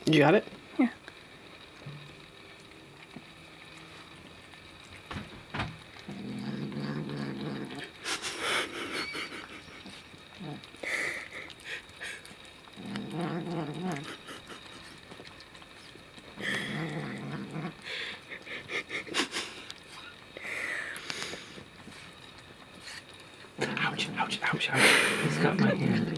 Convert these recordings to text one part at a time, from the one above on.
You got it? Yeah. Ouch, ouch, ouch, ouch. He's got my hand.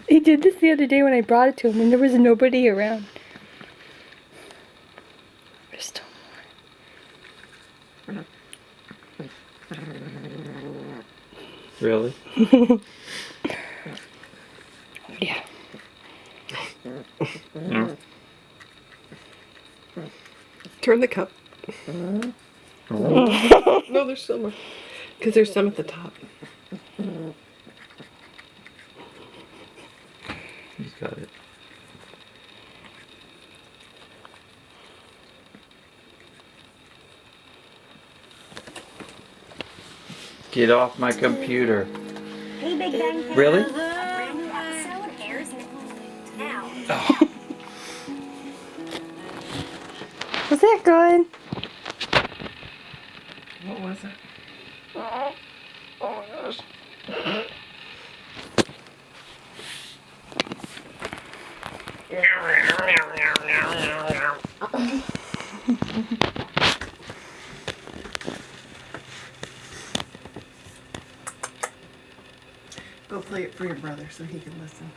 He did this the other day when I brought it to him and there was nobody around. There's still more. Really? Yeah. Turn the cup. Oh. No, there's still more. Because there's some at the top. He's got it. Get off my computer. Hey, Big Bang Theory. Really? A brand new episode airs now. Oh. Was that good? What was it? Oh my gosh. Go play it for your brother so he can listen.